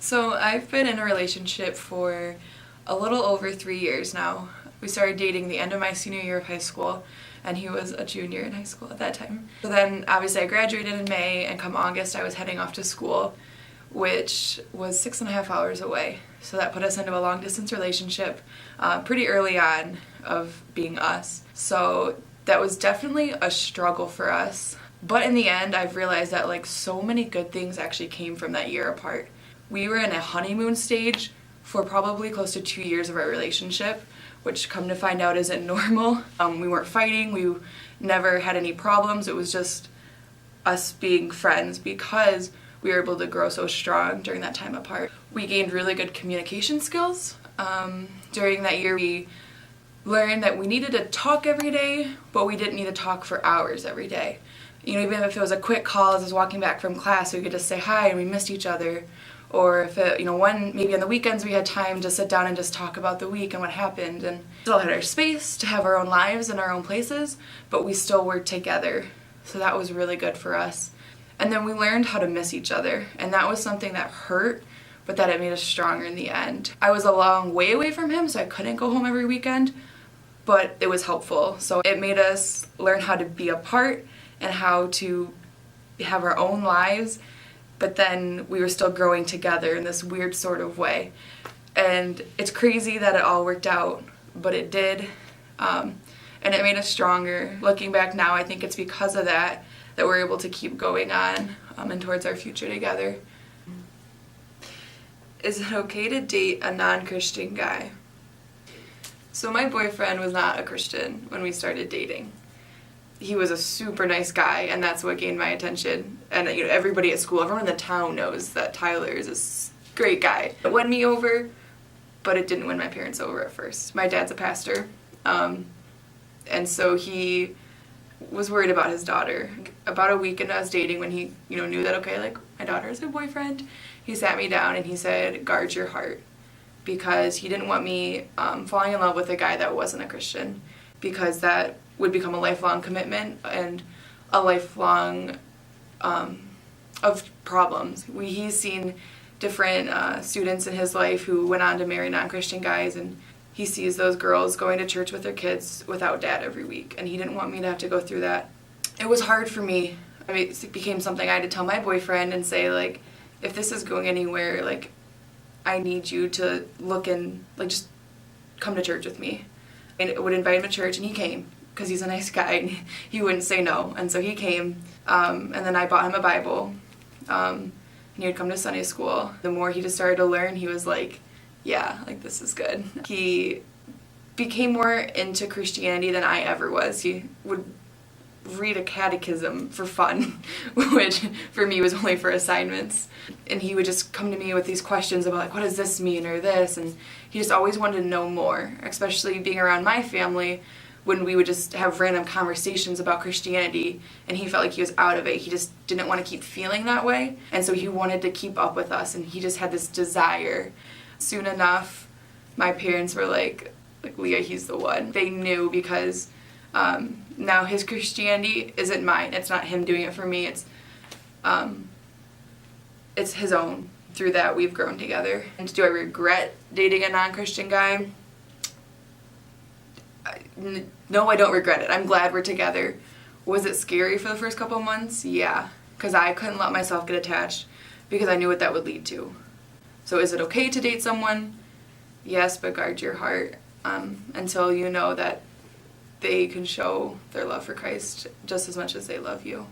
So I've been in a relationship for a little over 3 years now. We started dating the end of my senior year of high school, and he was a junior in high school at that time. So then obviously I graduated in May, and come August I was heading off to school, which was 6.5 hours away. So that put us into a long distance relationship pretty early on of being us. So that was definitely a struggle for us. But in the end, I've realized that like so many good things actually came from that year apart. We were in a honeymoon stage for probably close to 2 years of our relationship, which come to find out isn't normal. We weren't fighting, we never had any problems. It was just us being friends because we were able to grow so strong during that time apart. We gained really good communication skills. During that year, we learned that we needed to talk every day, but we didn't need to talk for hours every day. You know, even if it was a quick call as I was walking back from class, we could just say hi and we missed each other. Or if it, maybe on the weekends we had time to sit down and just talk about the week and what happened. And we still had our space to have our own lives and our own places, but we still worked together. So that was really good for us. And then we learned how to miss each other. And that was something that hurt, but that it made us stronger in the end. I was a long way away from him, so I couldn't go home every weekend, but it was helpful. So it made us learn how to be apart and how to have our own lives, but then we were still growing together in this weird sort of way. And it's crazy that it all worked out, but it did, and it made us stronger. Looking back now, I think it's because of that we're able to keep going on and towards our future together. Is it okay to date a non-Christian guy? So my boyfriend was not a Christian when we started dating. He was a super nice guy, and that's what gained my attention. And everybody at school, everyone in the town knows that Tyler is a great guy. It won me over, but it didn't win my parents over at first. My dad's a pastor, and so he was worried about his daughter. About a week into us dating, when he knew that, okay, like, my daughter is a boyfriend, he sat me down and he said, guard your heart, because he didn't want me falling in love with a guy that wasn't a Christian, because that would become a lifelong commitment and a lifelong of problems. He's seen different students in his life who went on to marry non-Christian guys, and he sees those girls going to church with their kids without dad every week, and he didn't want me to have to go through that. It was hard for me. I mean, it became something I had to tell my boyfriend and say, like, if this is going anywhere, like, I need you to look and, like, just come to church with me. And I would invite him to church, and he came, because he's a nice guy, and he wouldn't say no. And so he came, and then I bought him a Bible, and he would come to Sunday school. The more he just started to learn, he was like, yeah, like, this is good. He became more into Christianity than I ever was. He would read a catechism for fun, which for me was only for assignments. And he would just come to me with these questions about, like, what does this mean or this? And he just always wanted to know more, especially being around my family when we would just have random conversations about Christianity, and he felt like he was out of it. He just didn't want to keep feeling that way, and so he wanted to keep up with us, and he just had this desire. Soon enough, my parents were like, Leah, he's the one. They knew because now his Christianity isn't mine. It's not him doing it for me. It's his own. Through that, we've grown together. And do I regret dating a non-Christian guy? No, I don't regret it. I'm glad we're together. Was it scary for the first couple months? Yeah, because I couldn't let myself get attached because I knew what that would lead to. So is it okay to date someone? Yes, but guard your heart until you know that they can show their love for Christ just as much as they love you.